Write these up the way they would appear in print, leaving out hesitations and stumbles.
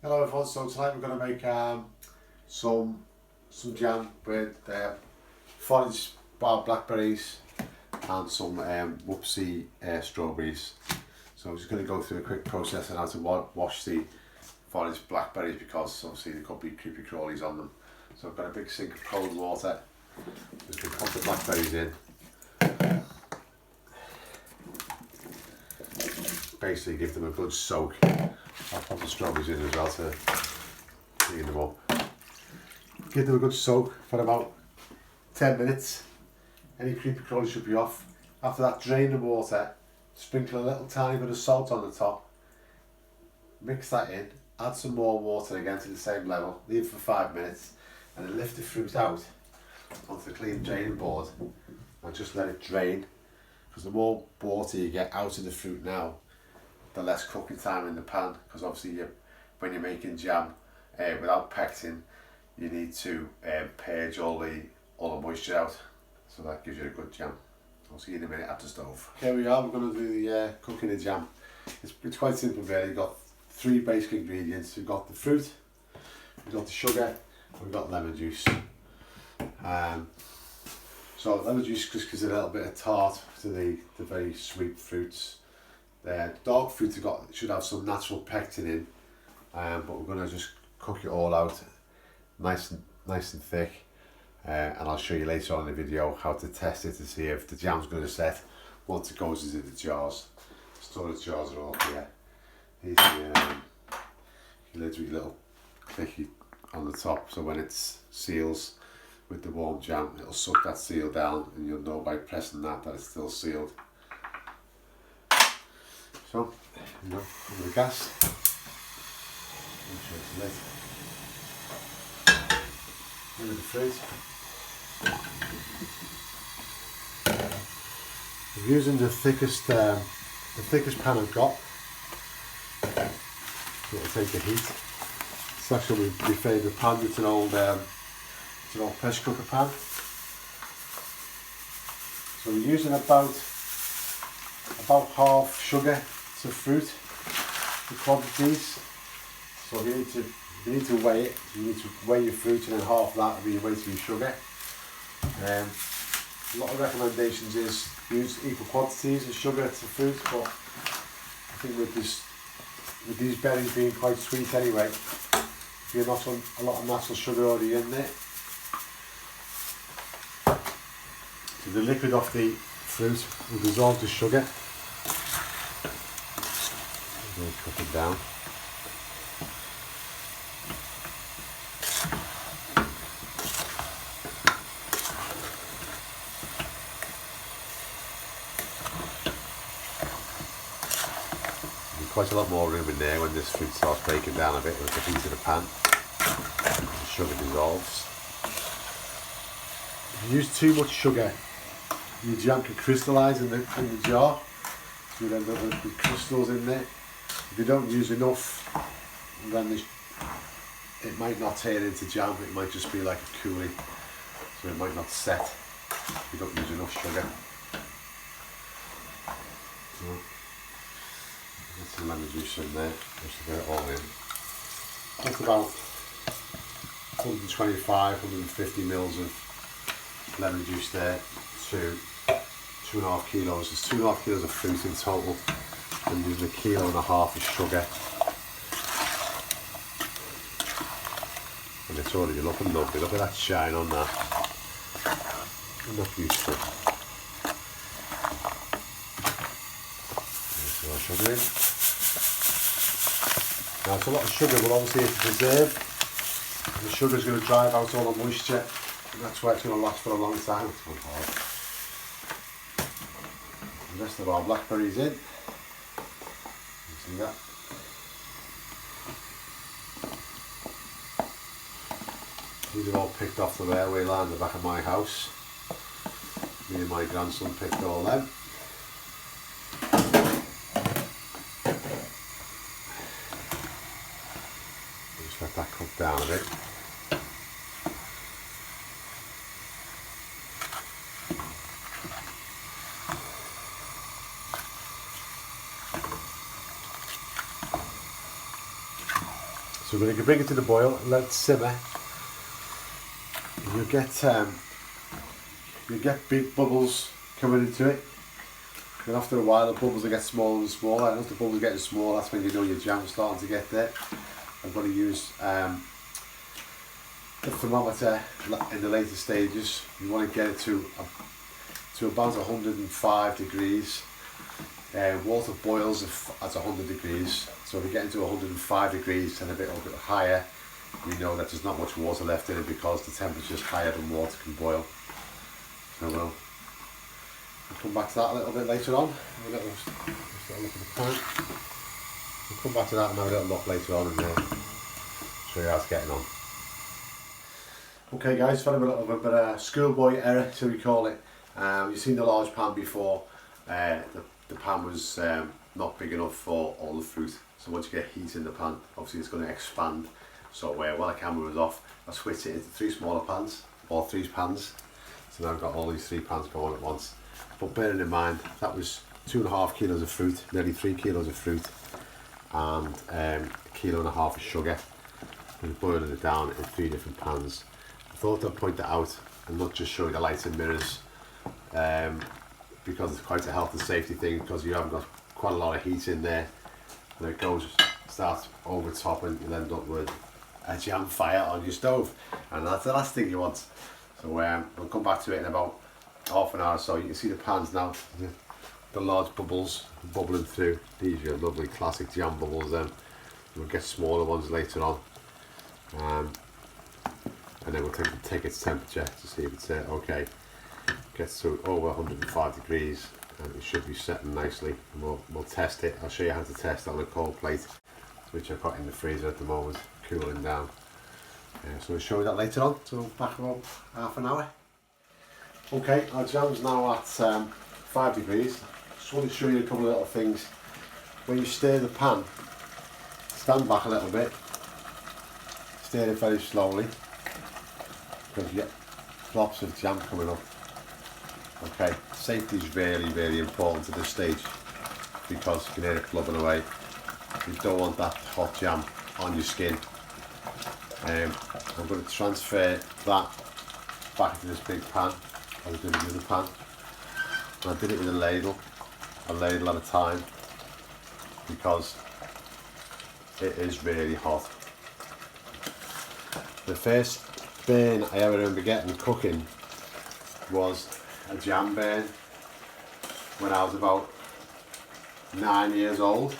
Hello everyone, so tonight we're going to make some jam with foraged wild blackberries and some whoopsie strawberries. So I'm just going to go through a quick process on how to wash the foraged blackberries, because obviously there could be creepy crawlies on them. So I've got a big sink of cold water. Just going to put the blackberries in. Basically give them a good soak. I'll put the strawberries in as well to clean them up. Give them a good soak for about 10 minutes. Any creepy crawlies should be off. After that, drain the water, sprinkle a little tiny bit of salt on the top, mix that in, add some more water again to the same level, leave for 5 minutes, and then lift the fruit out onto the clean draining board and just let it drain, because the more water you get out of the fruit now, the less cooking time in the pan, because obviously when you're making jam without pectin, you need to purge all the moisture out, so that gives you a good jam. I'll see you in a minute at the stove. Here we are, we're going to do the cooking the jam. It's quite simple really. We've got 3 basic ingredients. We've got the fruit, we've got the sugar, and we've got lemon juice. So lemon juice just gives a little bit of tart to the very sweet fruits. The dark fruit should have some natural pectin in, but we're going to just cook it all out nice and thick, and I'll show you later on in the video how to test it to see if the jam's going to set once it goes into the jars. Storage jars are all here. These are the lids with a little clicky on the top, so when it seals with the warm jam, it'll suck that seal down, and you'll know by pressing that it's still sealed. So, over the gas, make sure it's lit. In with the fruit. I'm using the thickest pan I've got. It'll take the heat. It's actually my favourite pan. It's an old pressure cooker pan. So we're using about half sugar to fruit, the quantities. So you need to weigh it. You need to weigh your fruit, and then half that will be your weight of your sugar. A lot of recommendations is use equal quantities of sugar to fruit, but I think with these berries being quite sweet anyway, you're not on a lot of natural sugar already in there. So the liquid off the fruit will dissolve the sugar. We'll cut it down. Quite a lot more room in there when this fruit starts breaking down a bit with the heat of the pan. The sugar dissolves. If you use too much sugar, your jam can crystallise in the jar, so you'll end up with crystals in there. If you don't use enough, then it might not turn into jam, it might just be like a coulis, so it might not set if you don't use enough sugar. Get some lemon juice in there, just to get it all in. That's about 125-150 mils of lemon juice there to 2.5 kilos. There's 2.5 kilos of fruit in total, and using 1.5 kilos of sugar. And it's already looking lovely. Look at that shine on that. Isn't that beautiful? There's our sugar in. Now it's a lot of sugar, but obviously it's preserved. The sugar is going to drive out all the moisture, and that's why it's going to last for a long time. The rest of our blackberries in. You see that? These are all picked off the railway line at the back of my house. Me and my grandson picked all them. Just let that cook down a bit. So we're going to bring it to the boil and let it simmer. You'll get big bubbles coming into it. And after a while the bubbles will get smaller and smaller, and as the bubbles are getting smaller, that's when you know your jam's starting to get there. I'm going to use the thermometer in the later stages. You want to get it to about 105 degrees. Water boils at 100 degrees, so if you get into 105 degrees and a bit higher, you know that there's not much water left in it because the temperature is higher than water can boil. So we'll come back to that a little bit later on. Have a little look at the pan. We'll come back to that and have a little look later on and show you how it's getting on. Okay guys, had a little bit of a schoolboy error, so we call it. You've seen the large pan before. The pan was not big enough for all the fruit, so once you get heat in the pan, obviously it's going to expand. So while the camera was off, I switched it into 3 smaller pans, or 3 pans. So now I've got all these 3 pans going at once. But bearing in mind, that was 2.5 kilos of fruit, nearly 3 kilos of fruit, and 1.5 kilos of sugar. We boiled it down in 3 different pans. I thought I'd point that out and not just show you the lights and mirrors, because it's quite a health and safety thing, because you haven't got quite a lot of heat in there, and it starts over top and you'll end up with a jam fire on your stove, and that's the last thing you want. So we'll come back to it in about half an hour or so. You can see the pans now, the large bubbles bubbling through. These are lovely classic jam bubbles. We'll get smaller ones later on, and then we'll take its temperature to see if it's okay. Gets to over 105 degrees and it should be setting nicely, and we'll test it. I'll show you how to test it on a cold plate, which I've got in the freezer at the moment, cooling down. So we'll show you that later on. So back about half an hour. Okay, our jam's now at 5 degrees. Just want to show you a couple of little things. When you stir the pan, stand back a little bit, stir it very slowly, because you get drops of jam coming up. Okay, safety is really, really important at this stage, because you can hear it clubbing away. You don't want that hot jam on your skin. I'm going to transfer that back into this big pan. I was doing it in the pan. And I did it with a ladle at a time, because it is really hot. The first burn I ever remember getting cooking was a jam burn when I was about 9 years old,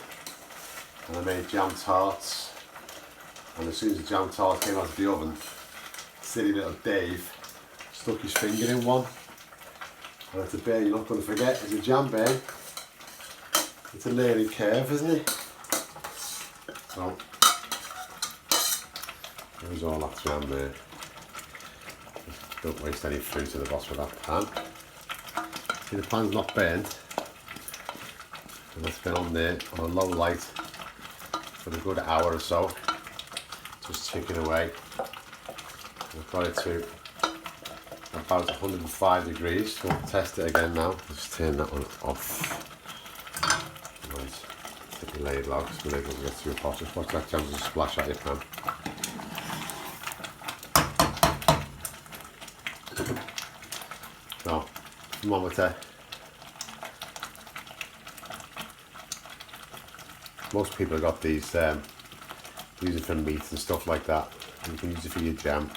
and I made jam tarts, and as soon as the jam tart came out of the oven, silly little Dave stuck his finger in one, and it's a burn you're not going to forget. It's a jam burn. It's a learning curve, isn't it? So there's all that jam there. Don't waste any fruit at the bottom of that pan. See, the pan's not burnt, and that's been on there on a low light for a good hour or so, just ticking away. I've got it to about 105 degrees, so we'll test it again now. Just turn that one off. Right, take the ladle out because the ladle doesn't get too hot. Just watch that jam just splash out your pan. So, thermometer. Most people have got these, use it for meat and stuff like that. You can use it for your jam.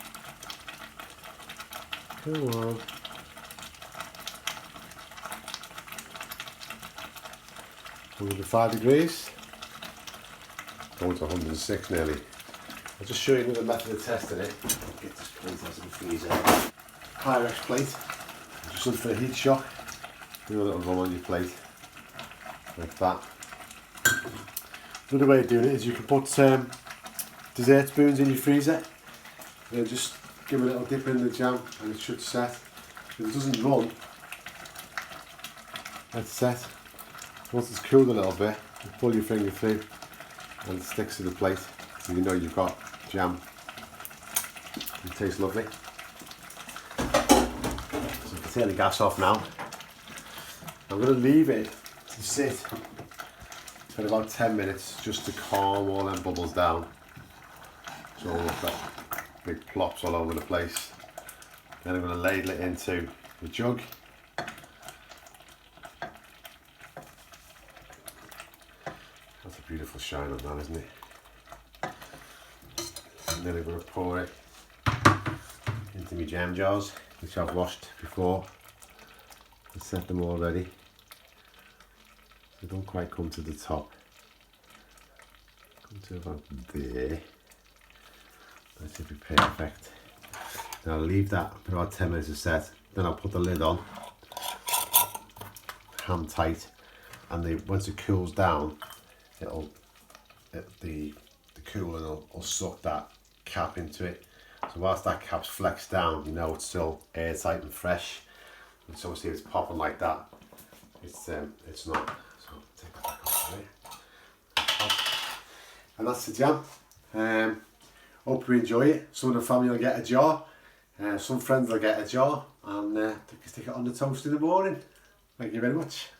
Come on. $105 degrees. Going to 106 nearly. I'll just show you another method of testing it. I'll get this plate out of the freezer. Pyrex plate. Just look for a heat shock. Do a little run on your plate. Like that. Another way of doing it is you can put dessert spoons in your freezer and just give a little dip in the jam and it should set. If it doesn't run, it's set. Once it's cooled a little bit, you pull your finger through and it sticks to the plate, so you know you've got jam. It tastes lovely. So you can turn the gas off now. I'm going to leave it to sit for about 10 minutes just to calm all them bubbles down. So all of that big plops all over the place. Then I'm going to ladle it into the jug. That's a beautiful shine on that, isn't it? And then I'm going to pour it into my jam jars, which I've washed before and set them all ready. So they don't quite come to the top. Come to about there. That should be perfect. Then I'll leave that for about 10 minutes to set. Then I'll put the lid on, hand tight, and once it cools down, the cooling will suck that cap into it. So whilst that cap's flexed down, you know it's still airtight and fresh. And so see it's popping like that. It's not. So take that back off there. And that's the jam. Hope you enjoy it. Some of the family will get a jar. Some friends will get a jar, and they can stick it on the toast in the morning. Thank you very much.